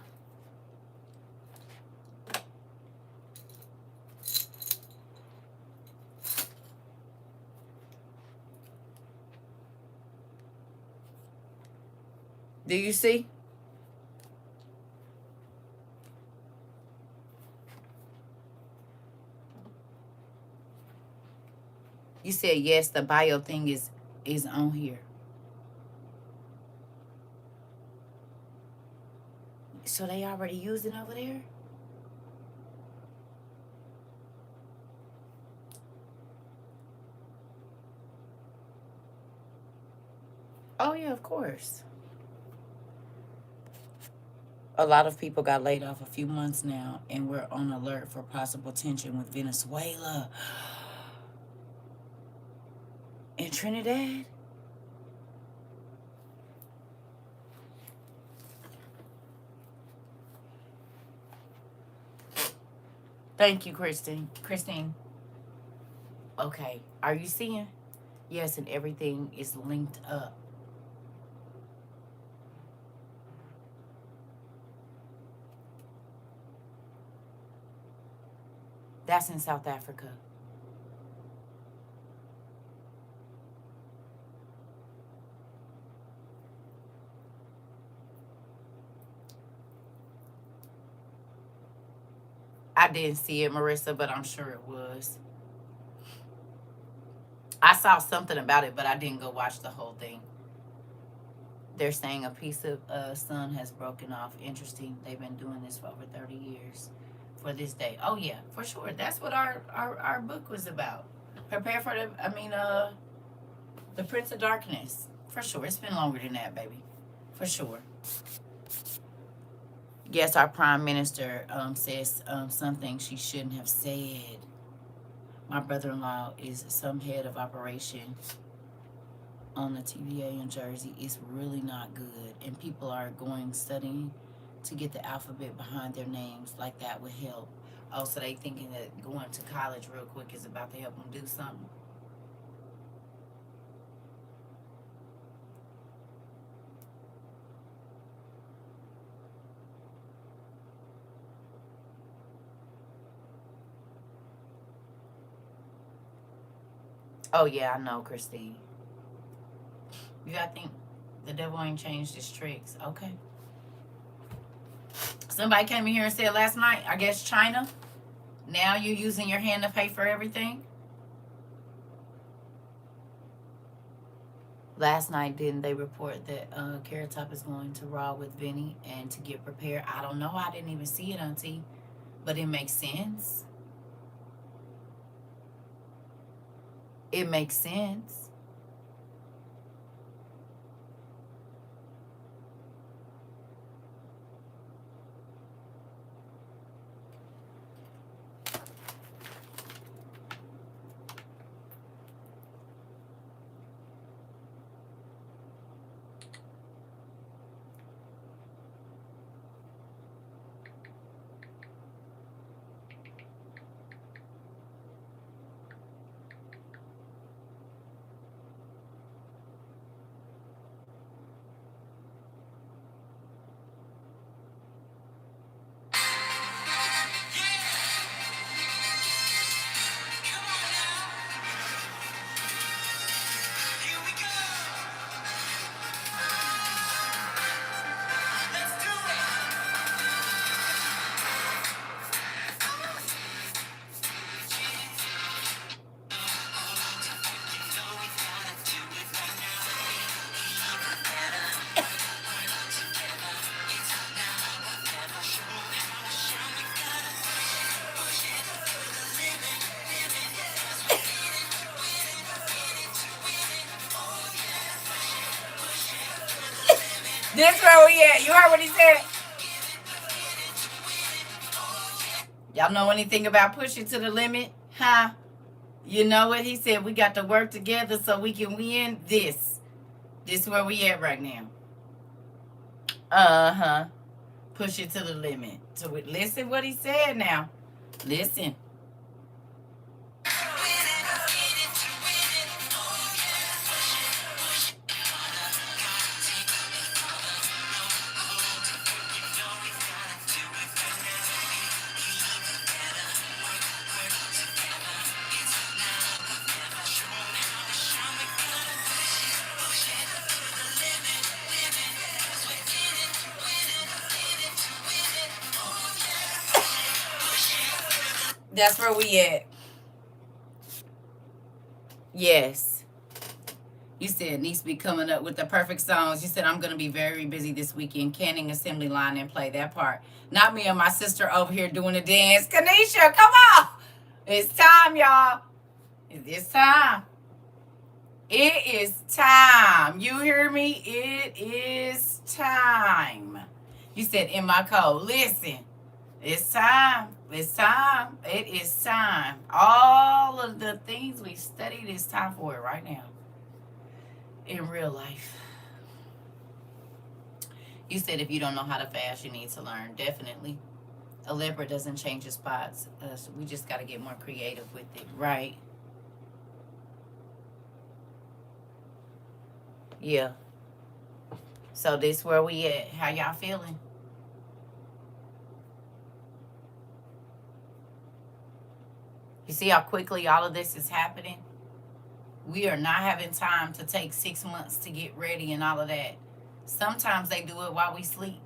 Do you see? You said yes, the bio thing is on here. So they already used it over there? Oh yeah, of course. A lot of people got laid off a few months now, and we're on alert for possible tension with Venezuela and Trinidad. Thank you, Christine. Christine. Okay, are you seeing? Yes, and everything is linked up. That's in South Africa. I didn't see it, Marissa, but I'm sure it was. I saw something about it, but I didn't go watch the whole thing. They're saying a piece of sun has broken off. Interesting. They've been doing this for over 30 years for this day. Oh, yeah, for sure. That's what our book was about. Prepare for the Prince of Darkness. For sure. It's been longer than that, baby. For sure. Yes, our prime minister says something she shouldn't have said. My brother-in-law is some head of operation on the TVA in Jersey. It's really not good. And people are going studying to get the alphabet behind their names. Like that would help. Oh, so they thinking that going to college real quick is about to help them do something. Oh, yeah, I know, Christine. You gotta think the devil ain't changed his tricks. Okay. Somebody came in here and said last night, I guess China, now you're using your hand to pay for everything. Last night, didn't they report that Carrot Top is going to Raw with Vinny and to get prepared? I don't know. I didn't even see it, Auntie. But it makes sense. It makes sense. This where we at. You heard what he said? Y'all know anything about pushing to the limit? Huh? You know what he said? We got to work together so we can win this. This is where we at right now. Uh-huh. Push it to the limit. So listen what he said now. Listen. That's where we at. Yes. You said needs to be coming up with the perfect songs. You said I'm going to be very busy this weekend canning assembly line and play that part. Not me and my sister over here doing the dance. Kanisha, come on. It's time, y'all. It's time. It is time. You hear me? It is time. You said in my code. Listen. It's time. It's time. It is time. All of the things we studied, it's time for it right now. In real life. You said if you don't know how to fast, you need to learn. Definitely. A leopard doesn't change its spots. So we just got to get more creative with it, right? Yeah. So this where we at. How y'all feeling? You see how quickly all of this is happening? We are not having time to take 6 months to get ready and all of that. Sometimes they do it while we sleep.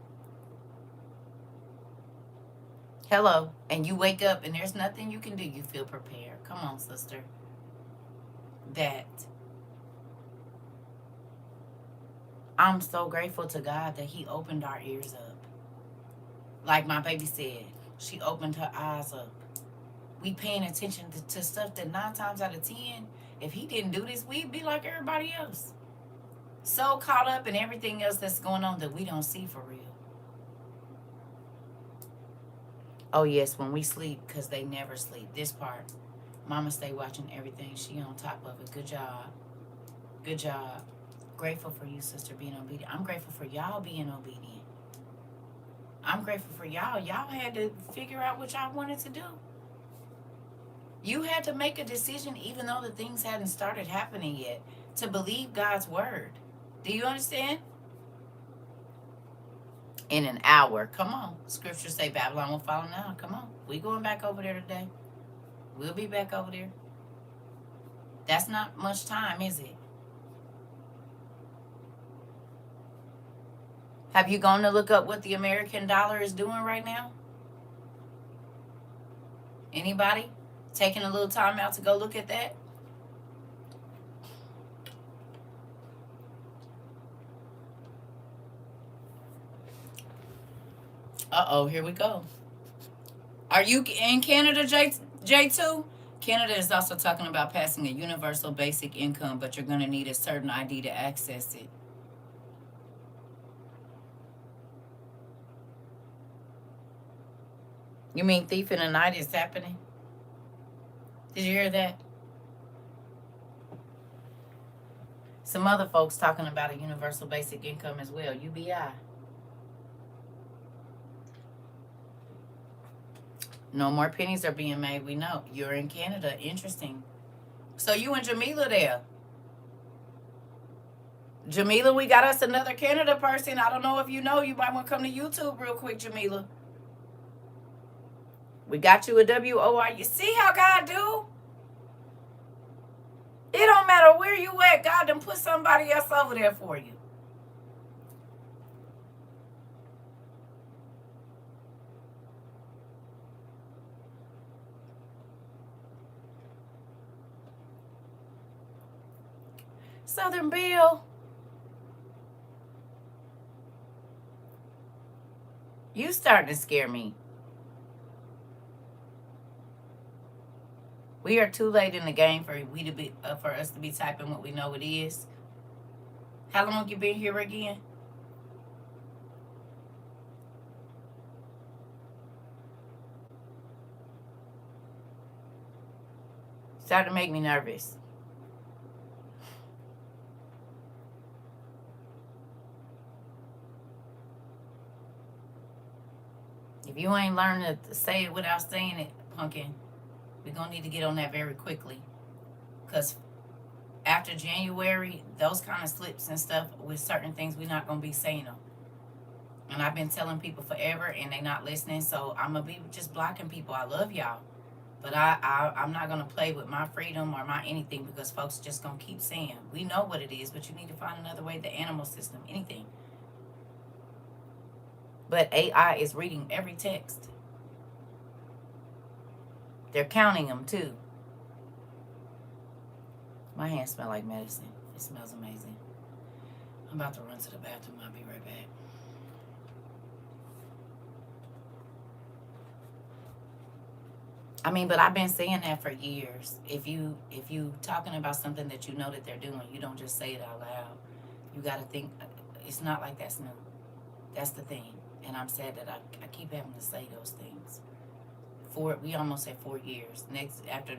Hello. And you wake up and there's nothing you can do. You feel prepared. Come on, sister. That. I'm so grateful to God that he opened our ears up. Like my baby said, she opened her eyes up. We paying attention to stuff that 9 times out of 10, if he didn't do this, we'd be like everybody else. So caught up in everything else that's going on that we don't see for real. Oh, yes, when we sleep, because they never sleep. This part, mama stay watching everything. She on top of it. Good job. Good job. Grateful for you, sister, being obedient. I'm grateful for y'all being obedient. I'm grateful for y'all. Y'all had to figure out what y'all wanted to do. You had to make a decision even though the things hadn't started happening yet to believe God's word. Do you understand? In an hour. Come on. Scriptures say Babylon will fall now. Come on. We going back over there today. We'll be back over there. That's not much time, is it? Have you gone to look up what the American dollar is doing right now? Anybody taking a little time out to go look at that? Uh-oh, here we go. Are you in Canada, J2? Canada is also talking about passing a universal basic income, but you're going to need a certain ID to access it. You mean Thief in the Night is happening? Did you hear that? Some other folks talking about a universal basic income as well, UBI. No more pennies are being made, we know. You're in Canada, interesting. So you and Jamila there. Jamila, we got us another Canada person. I don't know if you know, you might want to come to YouTube real quick, Jamila. We got you a WOI. You see how God do? It don't matter where you at, God done put somebody else over there for you. Southern Bill. You starting to scare me. We are too late in the game for us to be typing what we know it is. How long you been here again? Starting to make me nervous. If you ain't learning to say it without saying it, pumpkin, we're going to need to get on that very quickly. Because after January, those kind of slips and stuff with certain things, we're not going to be saying them. And I've been telling people forever, and they not listening. So I'm going to be just blocking people. I love y'all. But I'm not going to play with my freedom or my anything because folks just going to keep saying, we know what it is, but you need to find another way, the animal system, anything. But AI is reading every text. They're counting them too. My hands smell like medicine. It smells amazing. I'm about to run to the bathroom. I'll be right back. I mean, but I've been saying that for years. If you talking about something that you know that they're doing, you don't just say it out loud. You got to think. It's not like that's new. That's the thing. And I'm sad that I keep having to say those things. We almost had 4 years. After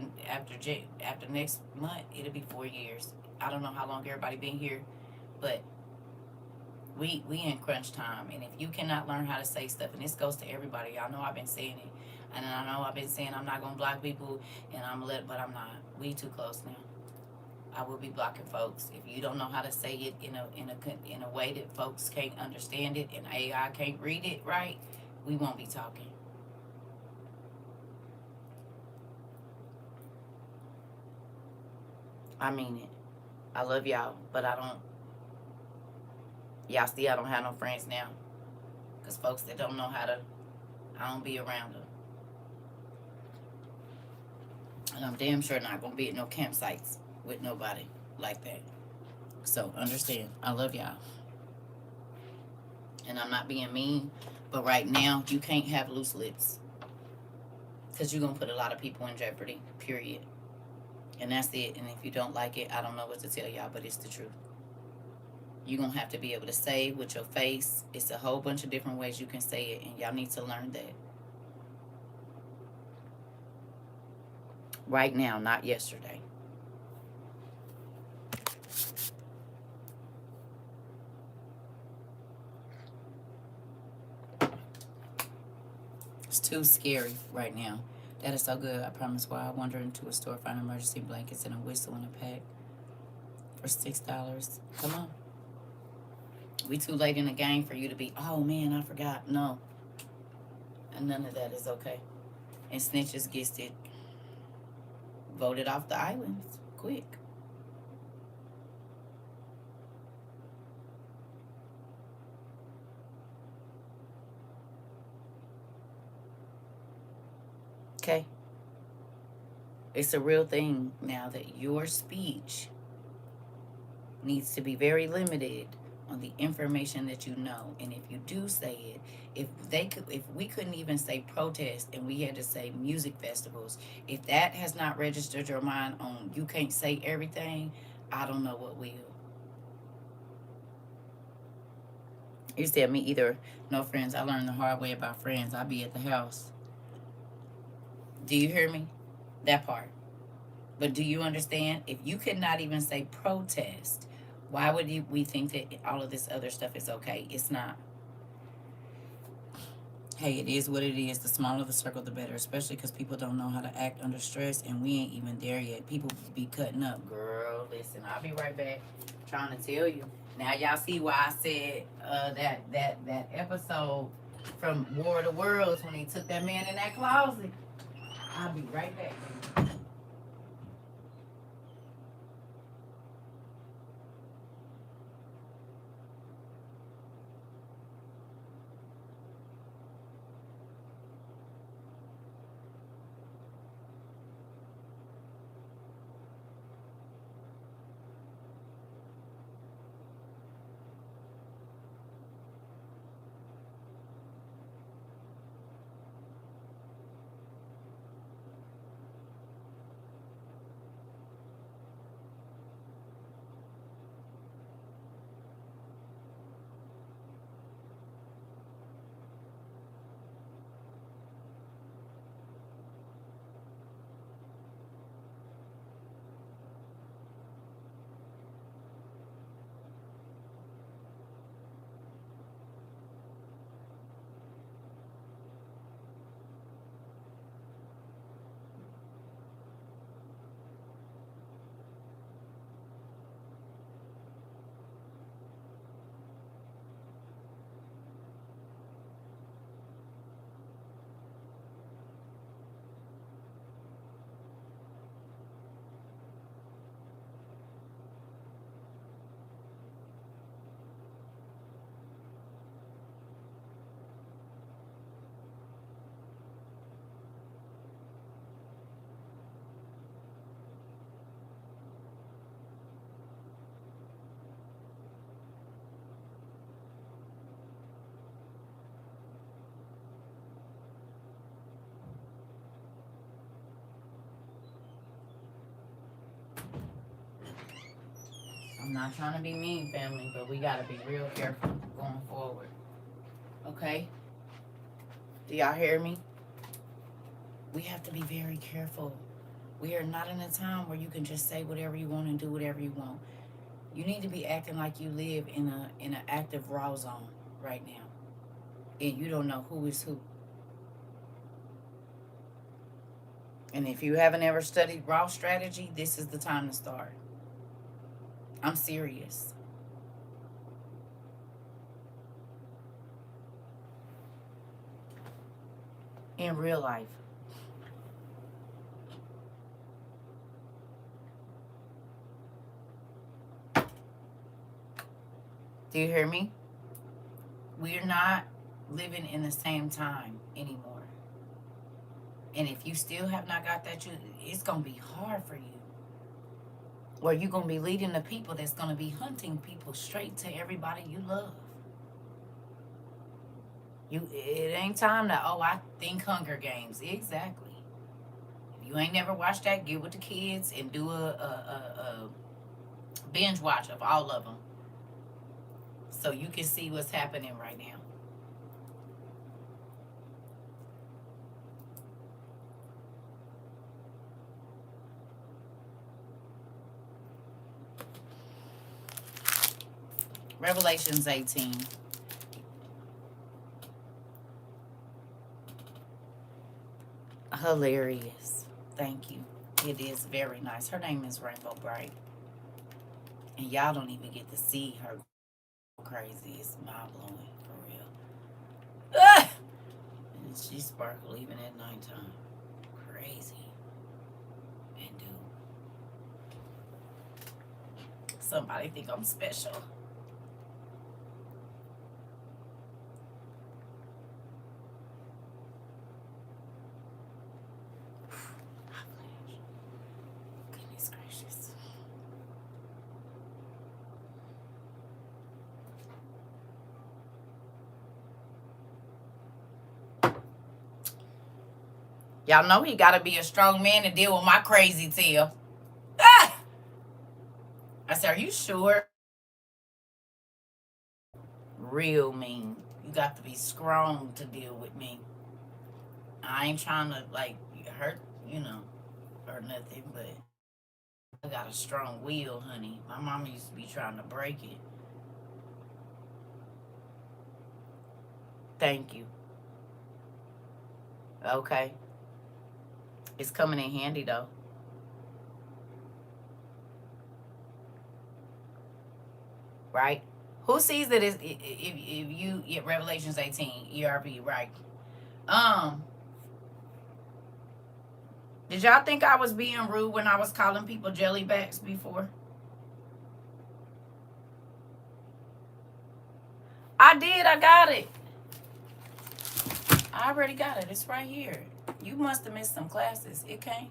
next month, it'll be 4 years. I don't know how long everybody been here, but we in crunch time. And if you cannot learn how to say stuff, and this goes to everybody, y'all know I've been saying it, and I know I've been saying I'm not gonna block people, and but I'm not. We too close now. I will be blocking folks if you don't know how to say it in a way that folks can't understand it and AI can't read it right. We won't be talking. I mean it. I love y'all, but y'all see I don't have no friends now. Because folks that don't know how to, I don't be around them. And I'm damn sure not going to be at no campsites with nobody like that. So understand, I love y'all. And I'm not being mean, but right now, you can't have loose lips. Because you're going to put a lot of people in jeopardy, period. And that's it. And if you don't like it, I don't know what to tell y'all, but it's the truth. You're going to have to be able to say with your face. It's a whole bunch of different ways you can say it, and y'all need to learn that. Right now, not yesterday. It's too scary right now. That is so good. I promise. Why I wander into a store, find emergency blankets and a whistle in a pack for $6. Come on. We too late in the game for you to be, oh man, I forgot. No. And none of that is okay. And snitches gets it voted off the islands quick. Okay? It's a real thing now that your speech needs to be very limited on the information that you know. And if you do say it, if we couldn't even say protest and we had to say music festivals, if that has not registered your mind on you can't say everything, I don't know what will. You said me either. No friends. I learned the hard way about friends. I be at the house. Do you hear me? That part. But do you understand? If you could not even say protest, why would we think that all of this other stuff is okay? It's not. Hey, it is what it is. The smaller the circle, the better, especially because people don't know how to act under stress, and we ain't even there yet. People be cutting up. Girl, listen, I'll be right back trying to tell you. Now, y'all see why I said that episode from War of the Worlds when he took that man in that closet. I'll be right back, baby. I'm not trying to be mean, family, but we gotta be real careful going forward. Okay? Do y'all hear me? We have to be very careful. We are not in a time where you can just say whatever you want and do whatever you want. You need to be acting like you live in an active raw zone right now, and you don't know who is who. And if you haven't ever studied raw strategy, this is the time to start. I'm serious. In real life. Do you hear me? We're not living in the same time anymore. And if you still have not got that, it's gonna be hard for you. Or you're gonna be leading the people that's gonna be hunting people straight to everybody you love. It ain't time to I think Hunger Games. Exactly. If you ain't never watched that, get with the kids and do a binge watch of all of them, so you can see what's happening right now. Revelations 18. Hilarious. Thank you. It is very nice. Her name is Rainbow Bright. And y'all don't even get to see her crazy. It's mind blowing, for real. Ah! And she sparkle even at nighttime. Crazy. And do. Somebody think I'm special. Y'all know he got to be a strong man to deal with my crazy tail. Ah! I said, are you sure? Real mean. You got to be strong to deal with me. I ain't trying to, like, hurt, or nothing, but I got a strong will, honey. My mama used to be trying to break it. Thank you. Okay. It's coming in handy, though. Right? Who sees it as if you get Revelations 18 ERV, right? Did y'all think I was being rude when I was calling people jellybacks before? I did. I got it. I already got it. It's right here. You must have missed some classes. It came.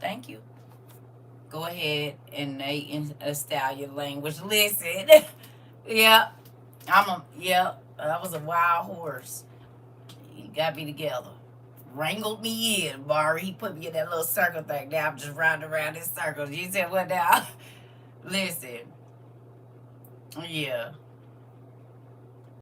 Thank you. Go ahead and style your language. Listen. Yeah. I was a wild horse. He got me together. Wrangled me in, Barry. He put me in that little circle thing. Now I'm just riding around in circles. You said what now? Listen. Yeah.